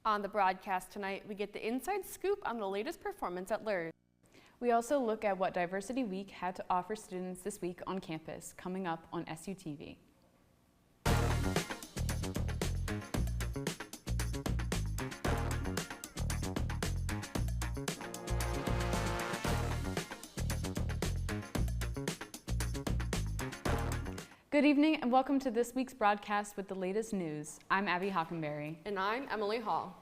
On the broadcast tonight, we get the inside scoop on the latest performance at LURS. We also look at what Diversity Week had to offer students this week on campus, coming up on SUTV. Good evening and welcome to this week's broadcast with the latest news. I'm Abby Hockenberry. And I'm Emily Hall.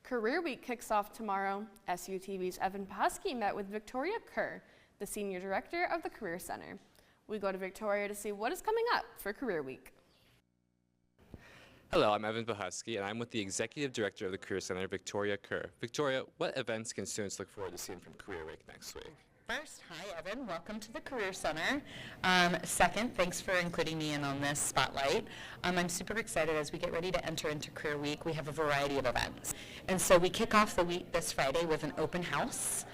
Career Week kicks off tomorrow. SUTV's Evan Posky met with Victoria Kerr, the Senior Director of the Career Center. We go to Victoria to see what is coming up for Career Week. Hello, I'm Evan Bohusky, and I'm with the Executive Director of the Career Center, Victoria Kerr. Victoria, what events can students look forward to seeing from Career Week next week? First, hi Evan, welcome to the Career Center. Second, thanks for including me in on this spotlight. I'm super excited as we get ready to enter into Career Week. We have a variety of events. And so we kick off the week this Friday with an open house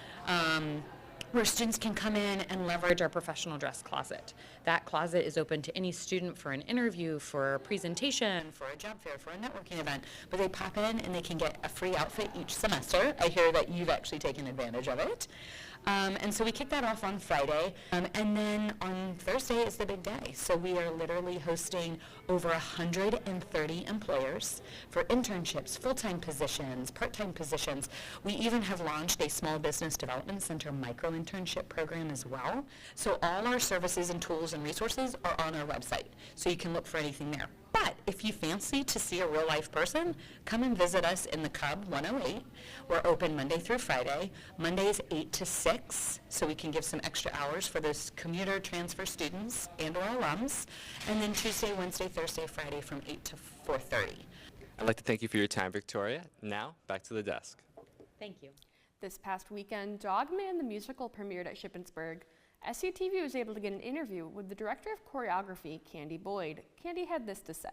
where students can come in and leverage our professional dress closet. That closet is open to any student for an interview, for a presentation, for a job fair, for a networking event. But they pop in and they can get a free outfit each semester. I hear that you've actually taken advantage of it. And so we kick that off on Friday, and then on Thursday is the big day. So we are literally hosting over 130 employers for internships, full-time positions, part-time positions. We even have launched a small business development center micro-internship program as well. So all our services and tools and resources are on our website, so you can look for anything there. But if you fancy to see a real-life person, come and visit us in the Cub 108. We're open Monday through Friday. Mondays 8 to 6, so we can give some extra hours for those commuter transfer students and or alums. And then Tuesday, Wednesday, Thursday, Friday from 8 to 4:30. I'd like to thank you for your time, Victoria. Now, back to the desk. Thank you. This past weekend, Dogman the musical premiered at Shippensburg. SUTV was able to get an interview with the Director of Choreography, Candy Boyd. Candy had this to say.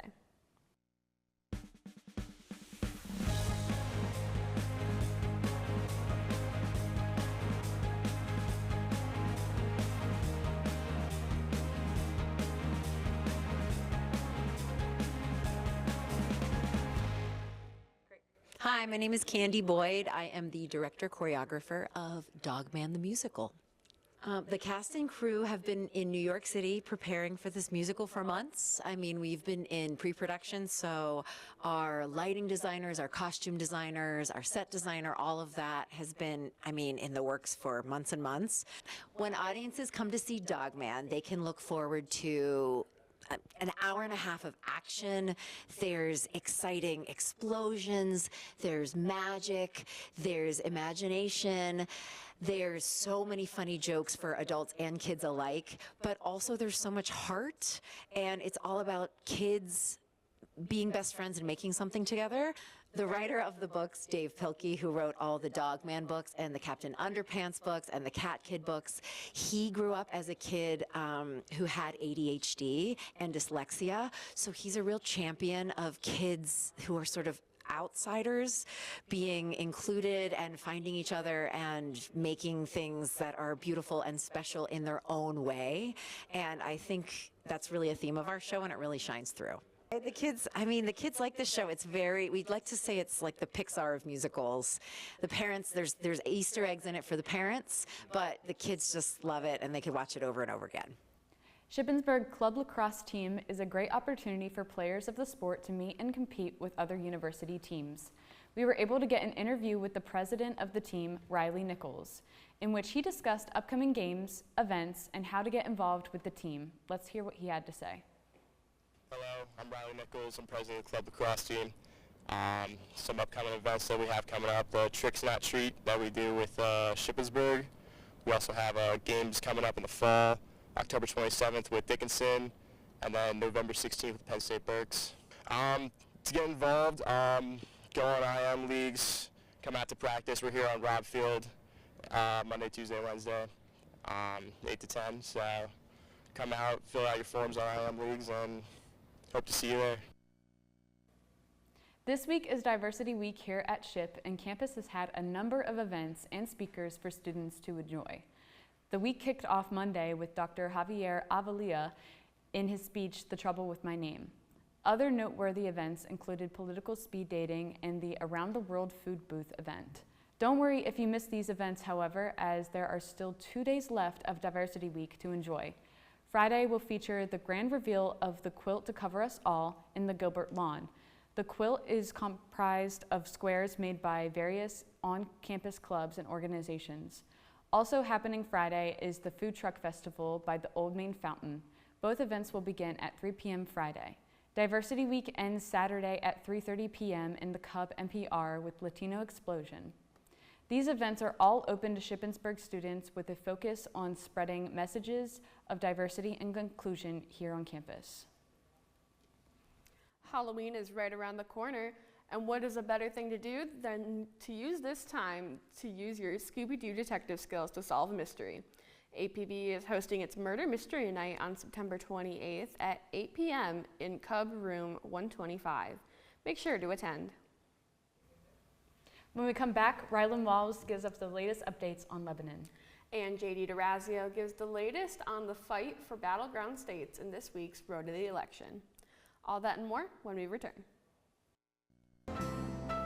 Hi, my name is Candy Boyd. I am the director choreographer of Dogman the Musical. The cast and crew have been in New York City preparing for this musical for months. I mean, we've been in pre-production, so our lighting designers, our costume designers, our set designer, all of that has been, in the works for months and months. When audiences come to see Dogman, they can look forward to an hour and a half of action. There's exciting explosions, there's magic, there's imagination. There's so many funny jokes for adults and kids alike, but also there's so much heart, and it's all about kids being best friends and making something together. The writer of the books, Dave Pilkey, who wrote all the Dogman books and the Captain Underpants books and the Cat Kid books, he grew up as a kid who had ADHD and dyslexia, so he's a real champion of kids who are sort of outsiders being included and finding each other and making things that are beautiful and special in their own way. And I think that's really a theme of our show, and it really shines through. The kids like this show. We'd like to say it's like the Pixar of musicals. The parents, there's Easter eggs in it for the parents, but the kids just love it and they could watch it over and over again. Shippensburg Club Lacrosse team is a great opportunity for players of the sport to meet and compete with other university teams. We were able to get an interview with the president of the team, Riley Nichols, in which he discussed upcoming games, events, and how to get involved with the team. Let's hear what he had to say. Hello, I'm Riley Nichols. I'm president of the Club Lacrosse team. Some upcoming events that we have coming up, the Tricks Not Treat that we do with Shippensburg. We also have games coming up in the fall. October 27th with Dickinson, and then November 16th with Penn State Berks. To get involved, go on IM leagues, come out to practice. We're here on Robb Field Monday, Tuesday, Wednesday, 8 to 10. So come out, fill out your forms on IM leagues, and hope to see you there. This week is Diversity Week here at SHIP, and campus has had a number of events and speakers for students to enjoy. The week kicked off Monday with Dr. Javier Avalia in his speech, The Trouble with My Name. Other noteworthy events included political speed dating and the Around the World Food Booth event. Don't worry if you missed these events, however, as there are still 2 days left of Diversity Week to enjoy. Friday will feature the grand reveal of the quilt to cover us all in the Gilbert Lawn. The quilt is comprised of squares made by various on-campus clubs and organizations. Also happening Friday is the Food Truck Festival by the Old Main Fountain. Both events will begin at 3 p.m. Friday. Diversity Week ends Saturday at 3:30 p.m. in the Cub NPR with Latino Explosion. These events are all open to Shippensburg students with a focus on spreading messages of diversity and inclusion here on campus. Halloween is right around the corner, and what is a better thing to do than to use this time to use your Scooby-Doo detective skills to solve a mystery. APB is hosting its Murder Mystery Night on September 28th at 8 p.m. in Cub Room 125. Make sure to attend. When we come back, Rylan Walls gives us the latest updates on Lebanon. And JD DeRazio gives the latest on the fight for battleground states in this week's Road to the Election. All that and more when we return.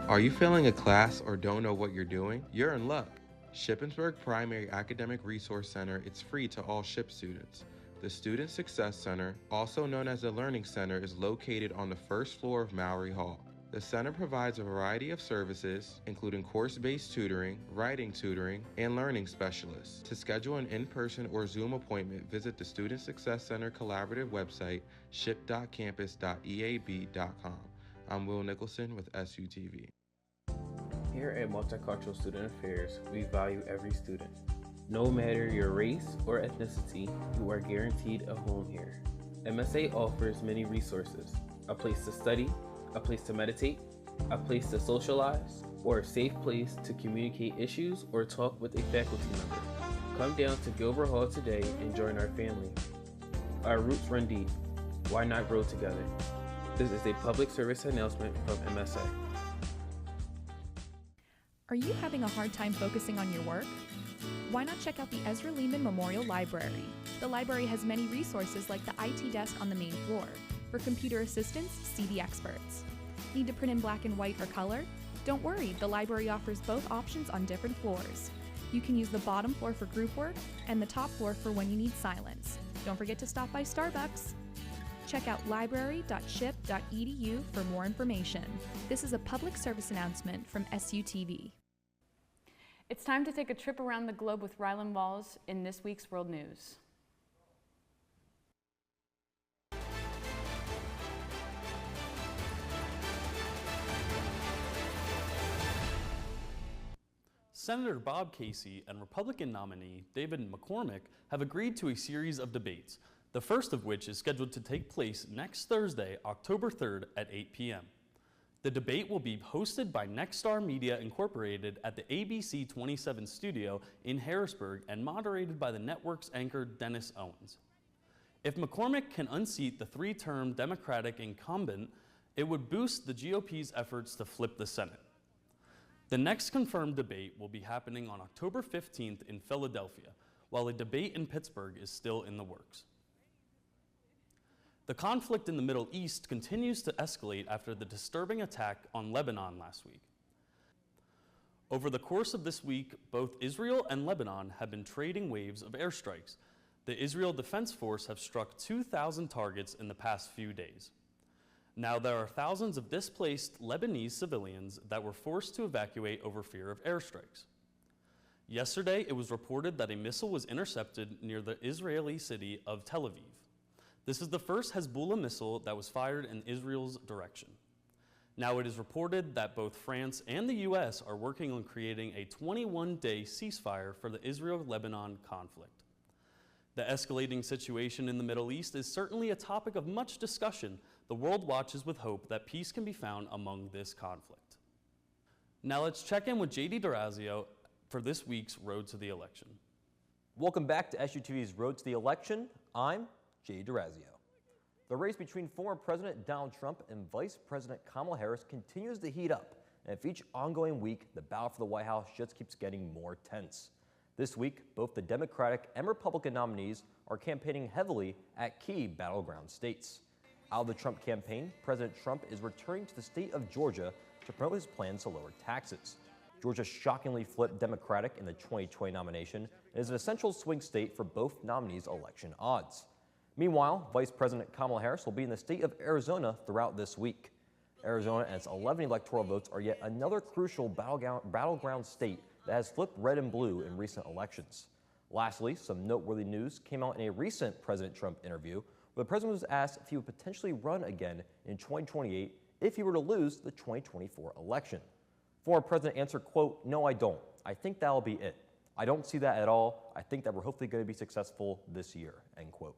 Are you failing a class or don't know what you're doing? You're in luck. Shippensburg Primary Academic Resource Center is free to all SHIP students. The Student Success Center, also known as the Learning Center, is located on the first floor of Mowry Hall. The center provides a variety of services, including course-based tutoring, writing tutoring, and learning specialists. To schedule an in-person or Zoom appointment, visit the Student Success Center collaborative website, ship.campus.eab.com. I'm Will Nicholson with SUTV. Here at Multicultural Student Affairs, we value every student. No matter your race or ethnicity, you are guaranteed a home here. MSA offers many resources: a place to study, a place to meditate, a place to socialize, or a safe place to communicate issues or talk with a faculty member. Come down to Gilbert Hall today and join our family. Our roots run deep. Why not grow together? This is a public service announcement from MSA. Are you having a hard time focusing on your work? Why not check out the Ezra Lehman Memorial Library? The library has many resources like the IT desk on the main floor. For computer assistance, see the experts. Need to print in black and white or color? Don't worry, the library offers both options on different floors. You can use the bottom floor for group work and the top floor for when you need silence. Don't forget to stop by Starbucks. Check out library.ship.edu for more information. This is a public service announcement from SUTV. It's time to take a trip around the globe with Rylan Walls in this week's World News. Senator Bob Casey and Republican nominee David McCormick have agreed to a series of debates, the first of which is scheduled to take place next Thursday, October 3rd at 8 p.m. The debate will be hosted by Nexstar Media Incorporated at the ABC 27 studio in Harrisburg and moderated by the network's anchor Dennis Owens. If McCormick can unseat the three-term Democratic incumbent, it would boost the GOP's efforts to flip the Senate. The next confirmed debate will be happening on October 15th in Philadelphia, while a debate in Pittsburgh is still in the works. The conflict in the Middle East continues to escalate after the disturbing attack on Lebanon last week. Over the course of this week, both Israel and Lebanon have been trading waves of airstrikes. The Israel Defense Force have struck 2,000 targets in the past few days. Now there are thousands of displaced Lebanese civilians that were forced to evacuate over fear of airstrikes. Yesterday, it was reported that a missile was intercepted near the Israeli city of Tel Aviv. This is the first Hezbollah missile that was fired in Israel's direction. Now it is reported that both France and the US are working on creating a 21-day ceasefire for the Israel-Lebanon conflict. The escalating situation in the Middle East is certainly a topic of much discussion. The world watches with hope that peace can be found among this conflict. Now let's check in with JD DeRazio for this week's Road to the Election. Welcome back to SUTV's Road to the Election. I'm JD DeRazio. The race between former President Donald Trump and Vice President Kamala Harris continues to heat up, and with each ongoing week, the battle for the White House just keeps getting more tense. This week, both the Democratic and Republican nominees are campaigning heavily at key battleground states. Out of the Trump campaign, President Trump is returning to the state of Georgia to promote his plans to lower taxes. Georgia shockingly flipped Democratic in the 2020 nomination and is an essential swing state for both nominees' election odds. Meanwhile, Vice President Kamala Harris will be in the state of Arizona throughout this week. Arizona and its 11 electoral votes are yet another crucial battleground state that has flipped red and blue in recent elections. Lastly, some noteworthy news came out in a recent President Trump interview where the president was asked if he would potentially run again in 2028 if he were to lose the 2024 election. Former president answered, quote, "No, I don't. I think that'll be it. I don't see that at all. I think that we're hopefully going to be successful this year," end quote.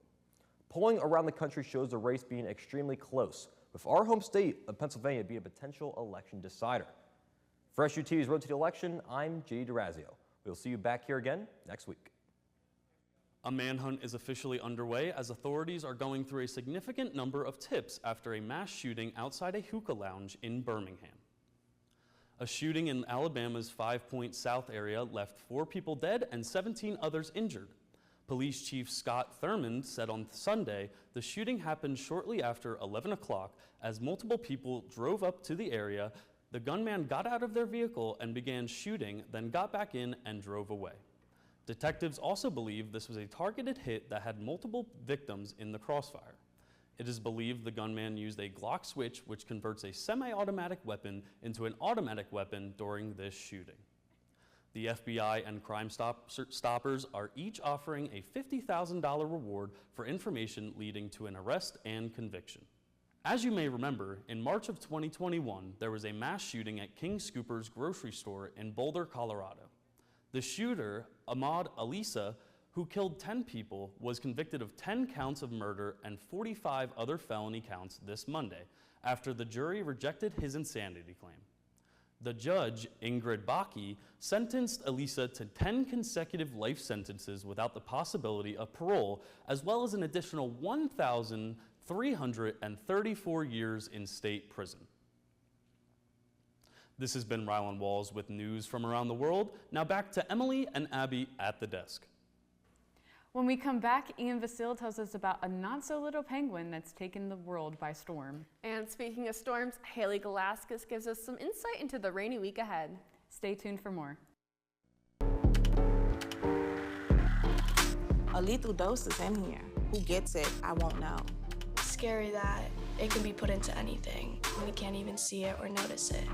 Polling around the country shows the race being extremely close, with our home state of Pennsylvania being a potential election decider. For SUTV's Road to the Election, I'm J.D. DeRazio. We'll see you back here again next week. A manhunt is officially underway as authorities are going through a significant number of tips after a mass shooting outside a hookah lounge in Birmingham. A shooting in Alabama's 5 Point South area left 4 people dead and 17 others injured. Police Chief Scott Thurmond said on Sunday the shooting happened shortly after 11 o'clock as multiple people drove up to the area. The gunman got out of their vehicle and began shooting, then got back in and drove away. Detectives also believe this was a targeted hit that had multiple victims in the crossfire. It is believed the gunman used a Glock switch, which converts a semi-automatic weapon into an automatic weapon during this shooting. The FBI and Crime Stoppers are each offering a $50,000 reward for information leading to an arrest and conviction. As you may remember, in March of 2021, there was a mass shooting at King Scooper's grocery store in Boulder, Colorado. The shooter, Ahmad Alissa, who killed 10 people, was convicted of 10 counts of murder and 45 other felony counts this Monday after the jury rejected his insanity claim. The judge, Ingrid Baki, sentenced Alissa to 10 consecutive life sentences without the possibility of parole, as well as an additional 1,334 years in state prison. This has been Rylan Walls with news from around the world. Now back to Emily and Abby at the desk. When we come back, Ian Vasile tells us about a not-so-little penguin that's taken the world by storm. And speaking of storms, Haley Galaskis gives us some insight into the rainy week ahead. Stay tuned for more. A lethal dose is in here. Who gets it, I won't know. Scary that it can be put into anything, and we can't even see it or notice it.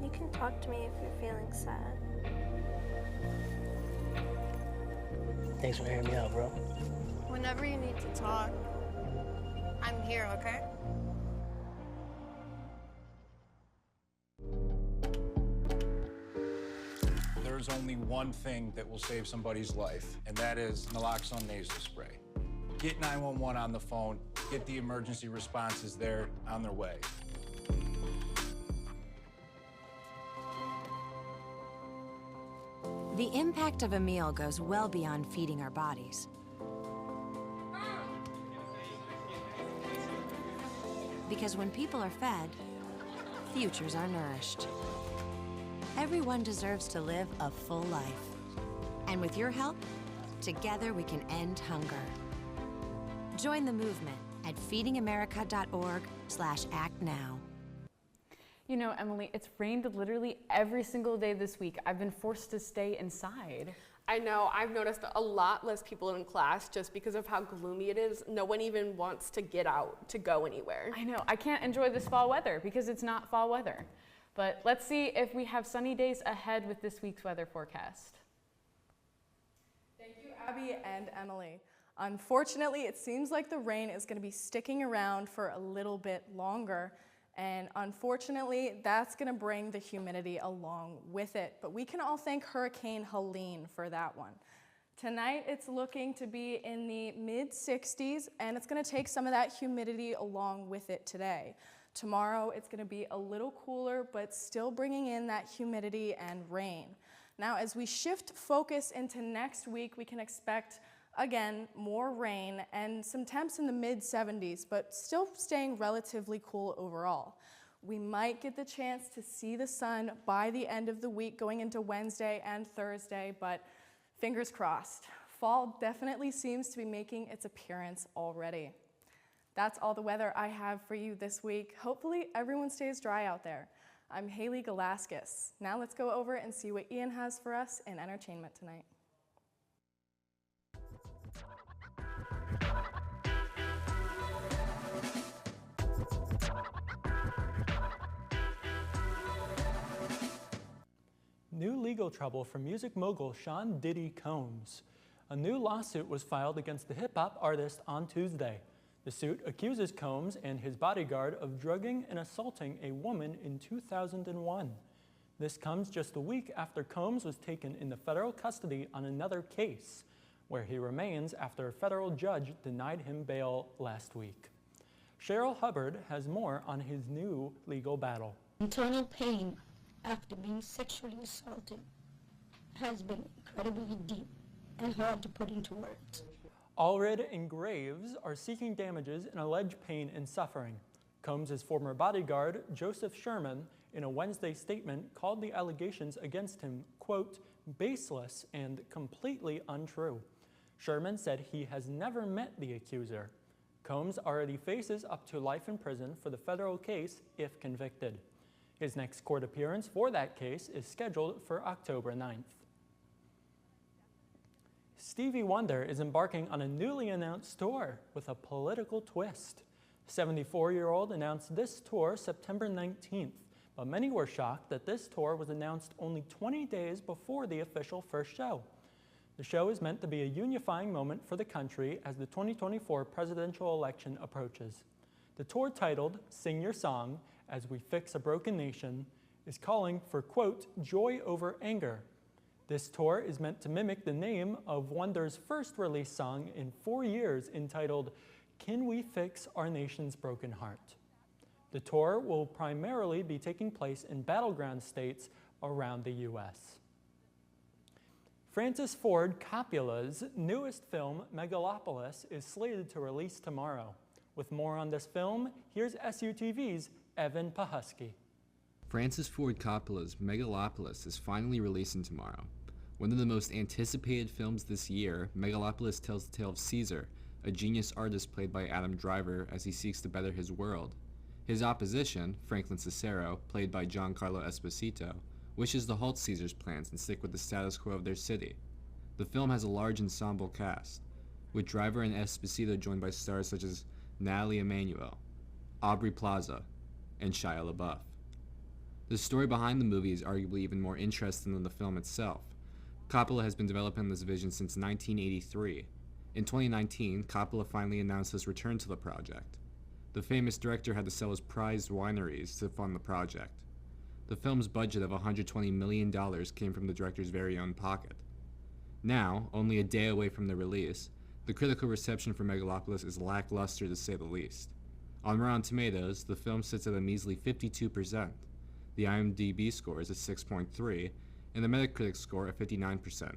You can talk to me if you're feeling sad. Thanks for hearing me out, bro. Whenever you need to talk, I'm here, okay? There's only one thing that will save somebody's life, and that is naloxone nasal spray. Get 911 on the phone, get the emergency responses there on their way. The impact of a meal goes well beyond feeding our bodies. Because when people are fed, futures are nourished. Everyone deserves to live a full life. And with your help, together we can end hunger. Join the movement at feedingamerica.org/actnow. You know, Emily, it's rained literally every single day this week. I've been forced to stay inside. I know, I've noticed a lot less people in class just because of how gloomy it is. No one even wants to get out to go anywhere. I know, I can't enjoy this fall weather because it's not fall weather. But let's see if we have sunny days ahead with this week's weather forecast. Thank you, Abby and Emily. Unfortunately, it seems like the rain is going to be sticking around for a little bit longer. And unfortunately, that's going to bring the humidity along with it. But we can all thank Hurricane Helene for that one. Tonight, it's looking to be in the mid-60s, and it's going to take some of that humidity along with it today. Tomorrow, it's going to be a little cooler, but still bringing in that humidity and rain. Now, as we shift focus into next week, we can expect again, more rain and some temps in the mid-70s, but still staying relatively cool overall. We might get the chance to see the sun by the end of the week going into Wednesday and Thursday, but fingers crossed. fall definitely seems to be making its appearance already. That's all the weather I have for you this week. Hopefully everyone stays dry out there. I'm Haley Galaskis. Now let's go over and see what Ian has for us in entertainment tonight. New legal trouble for music mogul Sean Diddy Combs. A new lawsuit was filed against the hip-hop artist on Tuesday. The suit accuses Combs and his bodyguard of drugging and assaulting a woman in 2001. This comes just a week after Combs was taken into federal custody on another case, where he remains after a federal judge denied him bail last week. Cheryl Hubbard has more on his new legal battle. Internal pain after being sexually assaulted has been incredibly deep and hard to put into words. Allred and Graves are seeking damages and alleged pain and suffering. Combs' former bodyguard, Joseph Sherman, in a Wednesday statement called the allegations against him, quote, baseless and completely untrue. Sherman said he has never met the accuser. Combs already faces up to life in prison for the federal case if convicted. His next court appearance for that case is scheduled for October 9th. Stevie Wonder is embarking on a newly announced tour with a political twist. The 74-year-old announced this tour September 19th, but many were shocked that this tour was announced only 20 days before the official first show. The show is meant to be a unifying moment for the country as the 2024 presidential election approaches. The tour, titled Sing Your Song, As We Fix a Broken Nation, is calling for, quote, joy over anger. This tour is meant to mimic the name of Wonder's first released song in 4 years, entitled Can We Fix Our Nation's Broken Heart? The tour will primarily be taking place in battleground states around the U.S. Francis Ford Coppola's newest film, Megalopolis, is slated to release tomorrow. With more on this film, here's SUTV's Evan Pahusky. Francis Ford Coppola's Megalopolis is finally releasing tomorrow. One of the most anticipated films this year, Megalopolis tells the tale of Caesar, a genius artist played by Adam Driver as he seeks to better his world. His opposition, Franklin Cicero, played by Giancarlo Esposito, wishes to halt Caesar's plans and stick with the status quo of their city. The film has a large ensemble cast, with Driver and Esposito joined by stars such as Natalie Emmanuel, Aubrey Plaza, and Shia LaBeouf. The story behind the movie is arguably even more interesting than the film itself. Coppola has been developing this vision since 1983. In 2019, Coppola finally announced his return to the project. The famous director had to sell his prized wineries to fund the project. The film's budget of $120 million came from the director's very own pocket. Now, only a day away from the release, the critical reception for Megalopolis is lackluster to say the least. On Rotten Tomatoes, the film sits at a measly 52%. The IMDb score is at 6.3, and the Metacritic score at 59%.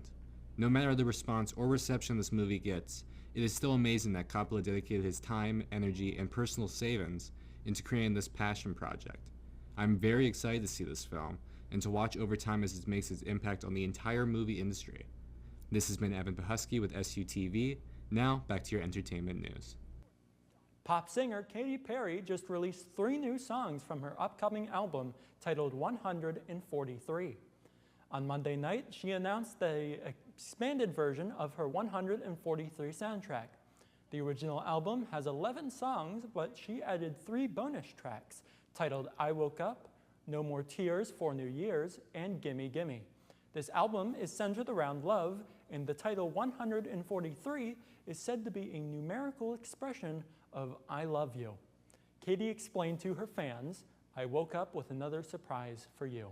No matter the response or reception this movie gets, it is still amazing that Coppola dedicated his time, energy, and personal savings into creating this passion project. I'm very excited to see this film, and to watch over time as it makes its impact on the entire movie industry. This has been Evan Pahusky with SUTV. Now, back to your entertainment news. Pop singer Katy Perry just released 3 new songs from her upcoming album titled 143. On Monday night, she announced the expanded version of her 143 soundtrack. The original album has 11 songs, but she added 3 bonus tracks titled I Woke Up, No More Tears for New Year's, and Gimme Gimme. This album is centered around love, and the title 143 is said to be a numerical expression of I love you. Katy explained to her fans, I woke up with another surprise for you.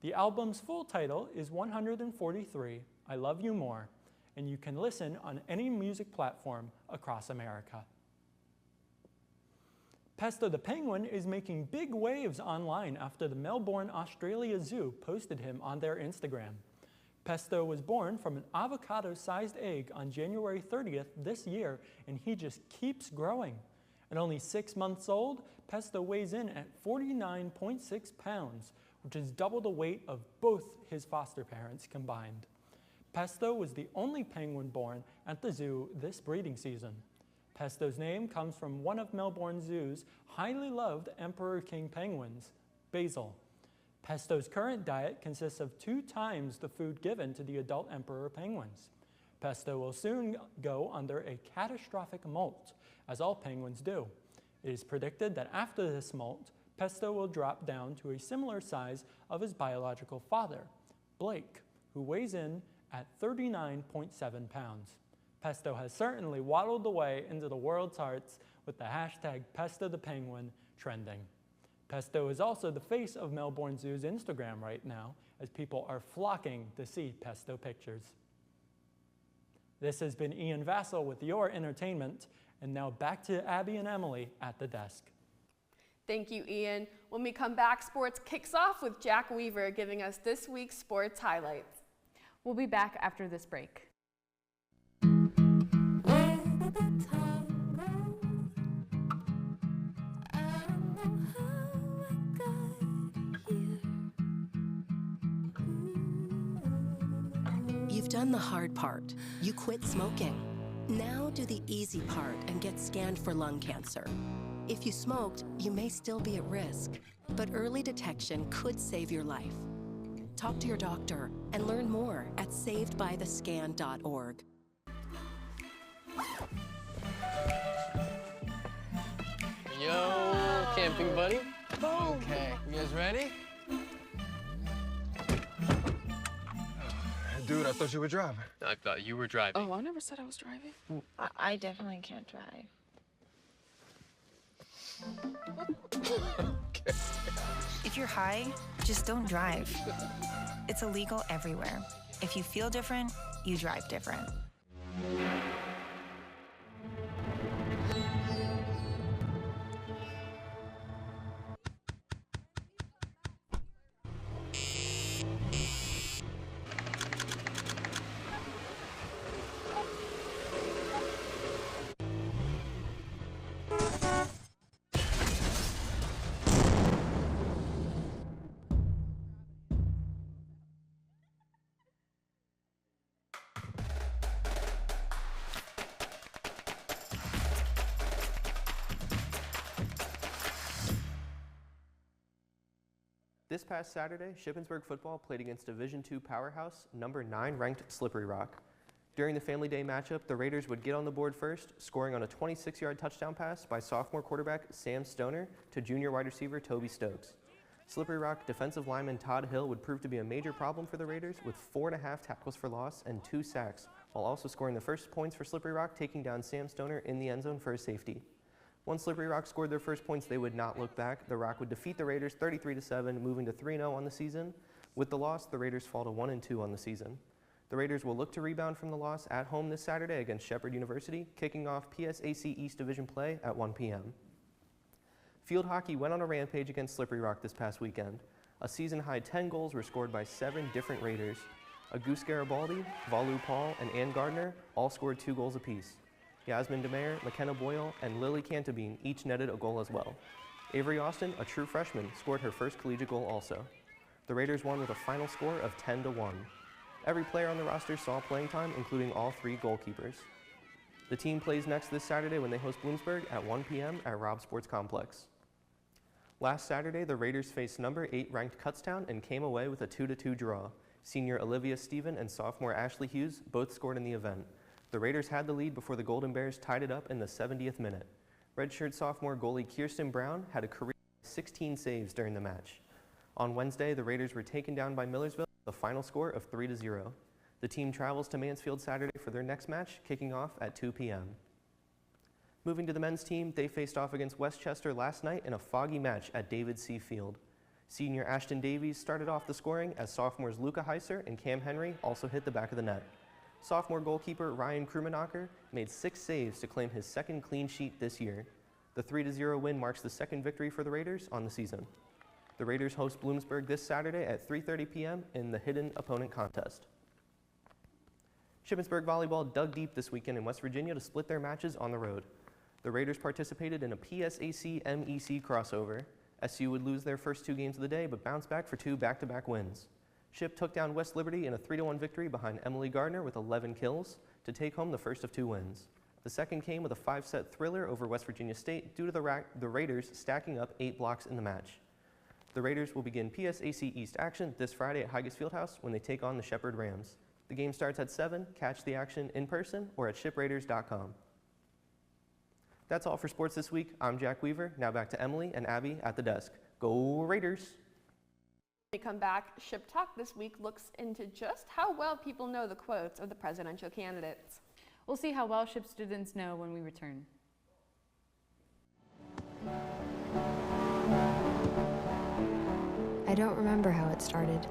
The album's full title is 143, I Love You More, and you can listen on any music platform across America. Pesto the Penguin is making big waves online after the Melbourne, Australia Zoo posted him on their Instagram. Pesto was born from an avocado-sized egg on January 30th this year, and he just keeps growing. At only 6 months old, Pesto weighs in at 49.6 pounds, which is double the weight of both his foster parents combined. Pesto was the only penguin born at the zoo this breeding season. Pesto's name comes from one of Melbourne Zoo's highly loved Emperor King penguins, Basil. Pesto's current diet consists of 2 times the food given to the adult emperor penguins. Pesto will soon go under a catastrophic molt, as all penguins do. It is predicted that after this molt, Pesto will drop down to a similar size of his biological father, Blake, who weighs in at 39.7 pounds. Pesto has certainly waddled away into the world's hearts with the hashtag Pesto the Penguin trending. Pesto is also the face of Melbourne Zoo's Instagram right now, as people are flocking to see Pesto pictures. This has been Ian Vassell with your entertainment, and now back to Abby and Emily at the desk. Thank you, Ian. When we come back, sports kicks off with Jack Weaver giving us this week's sports highlights. We'll be back after this break. You've done the hard part. You quit smoking. Now do the easy part and get scanned for lung cancer. If you smoked, you may still be at risk, but early detection could save your life. Talk to your doctor and learn more at savedbythescan.org. Yo, camping buddy. Okay, you guys ready? Dude, I thought you were driving. I thought you were driving. Oh, I never said I was driving. I definitely can't drive. Okay. If you're high, just don't drive. It's illegal everywhere. If you feel different, you drive different. This past Saturday, Shippensburg football played against Division II powerhouse, number 9 ranked Slippery Rock. During the Family Day matchup, the Raiders would get on the board first, scoring on a 26-yard touchdown pass by sophomore quarterback Sam Stoner to junior wide receiver Toby Stokes. Slippery Rock defensive lineman Todd Hill would prove to be a major problem for the Raiders with 4.5 tackles for loss and 2 sacks, while also scoring the first points for Slippery Rock, taking down Sam Stoner in the end zone for a safety. Once Slippery Rock scored their first points, they would not look back. The Rock would defeat the Raiders 33-7, moving to 3-0 on the season. With the loss, the Raiders fall to 1-2 on the season. The Raiders will look to rebound from the loss at home this Saturday against Shepherd University, kicking off PSAC East Division play at 1 p.m. Field hockey went on a rampage against Slippery Rock this past weekend. A season-high 10 goals were scored by 7 different Raiders. Auguste Garibaldi, Valu Paul, and Ann Gardner all scored 2 goals apiece. Yasmin DeMayer, McKenna Boyle, and Lily Cantabine each netted a goal as well. Avery Austin, a true freshman, scored her first collegiate goal also. The Raiders won with a final score of 10-1. Every player on the roster saw playing time, including all 3 goalkeepers. The team plays next this Saturday when they host Bloomsburg at 1 p.m. at Robb Sports Complex. Last Saturday, the Raiders faced number 8 ranked Kutztown and came away with a 2-2 draw. Senior Olivia Stephen and sophomore Ashley Hughes both scored in the event. The Raiders had the lead before the Golden Bears tied it up in the 70th minute. Redshirt sophomore goalie Kirsten Brown had a career 16 saves during the match. On Wednesday, the Raiders were taken down by Millersville with a final score of 3-0. The team travels to Mansfield Saturday for their next match, kicking off at 2 p.m. Moving to the men's team, they faced off against Westchester last night in a foggy match at David C. Field. Senior Ashton Davies started off the scoring as sophomores Luca Heiser and Cam Henry also hit the back of the net. Sophomore goalkeeper Ryan Krumenacher made 6 saves to claim his second clean sheet this year. The 3-0 win marks the second victory for the Raiders on the season. The Raiders host Bloomsburg this Saturday at 3:30 p.m. in the Hidden Opponent Contest. Shippensburg Volleyball dug deep this weekend in West Virginia to split their matches on the road. The Raiders participated in a PSAC-MEC crossover. SU would lose their first 2 games of the day, but bounce back for 2 back-to-back wins. Ship took down West Liberty in a 3-1 victory behind Emily Gardner with 11 kills to take home the first of 2 wins. The second came with a 5-set thriller over West Virginia State due to the Raiders stacking up 8 blocks in the match. The Raiders will begin PSAC East action this Friday at Higas Fieldhouse when they take on the Shepherd Rams. The game starts at 7. Catch the action in person or at shipraiders.com. That's all for sports this week. I'm Jack Weaver. Now back to Emily and Abby at the desk. Go Raiders! When we come back, Ship Talk this week looks into just how well people know the quotes of the presidential candidates. We'll see how well Ship students know when we return. I don't remember how it started.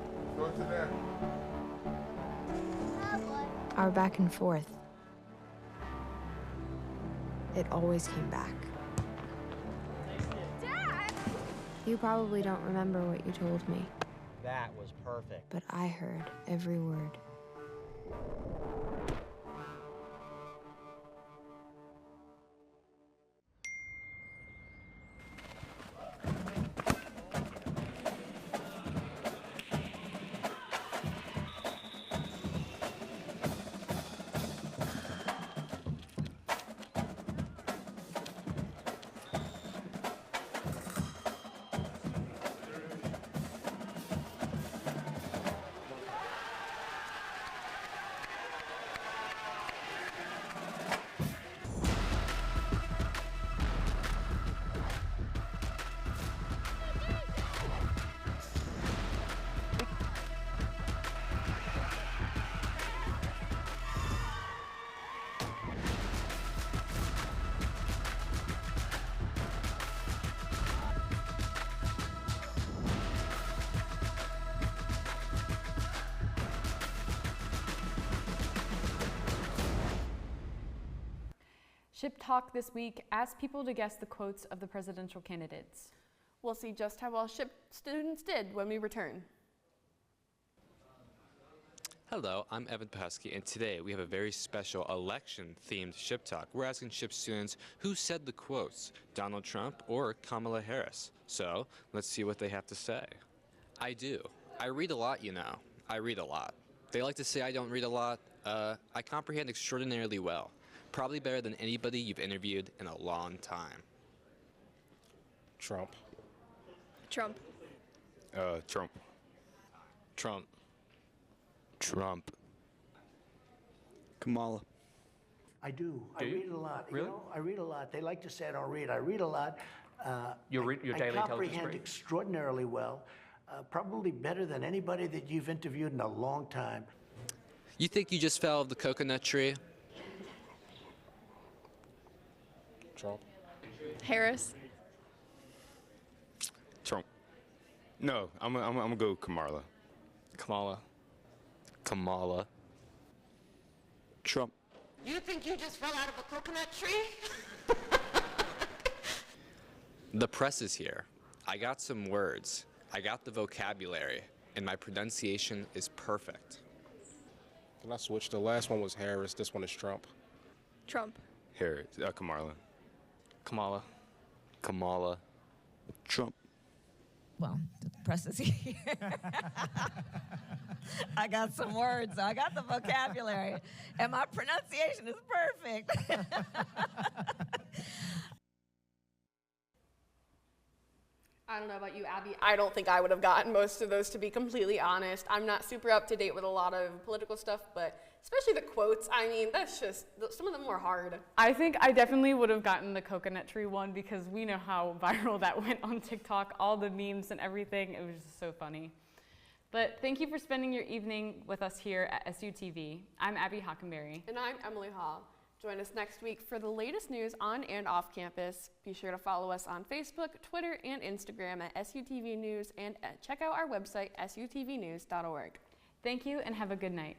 Our back and forth. It always came back. Dad! You probably don't remember what you told me, That was perfect. but I heard every word. Ship Talk this week asks people to guess the quotes of the presidential candidates. We'll see just how well Ship students did when we return. Hello, I'm Evan Pesky, and today we have a very special election-themed Ship Talk. We're asking Ship students who said the quotes, Donald Trump or Kamala Harris. So, let's see what they have to say. I do. I read a lot, you know. I read a lot. They like to say I don't read a lot. I comprehend extraordinarily well. Probably better than anybody you've interviewed in a long time. Trump. Trump. Trump. Trump. Trump. Kamala. I do. I Do you? read a lot. Really? You know, I read a lot. They like to say I don't read. I read a lot. Your daily I intelligence comprehend grade? extraordinarily well. Probably better than anybody that you've interviewed in a long time. You think you just fell off the coconut tree? Trump. Harris. Trump. No, I'm gonna go Kamala. Kamala. Kamala. Trump. You think you just fell out of a coconut tree? The press is here. I got some words. I got the vocabulary, and my pronunciation is perfect. Can I switch? The last one was Harris. This one is Trump. Trump. Harris. Kamala. Kamala. Kamala. Trump. Well, the press is here. I got some words. I got the vocabulary. And my pronunciation is perfect. I don't know about you, Abby. I don't think I would have gotten most of those, to be completely honest. I'm not super up to date with a lot of political stuff, but especially the quotes. I mean, that's just, some of them were hard. I think I definitely would have gotten the coconut tree one because we know how viral that went on TikTok, all the memes and everything. It was just so funny. But thank you for spending your evening with us here at SUTV. I'm Abby Hockenberry. And I'm Emily Hall. Join us next week for the latest news on and off campus. Be sure to follow us on Facebook, Twitter, and Instagram at SUTV News, and check out our website, sutvnews.org. Thank you and have a good night.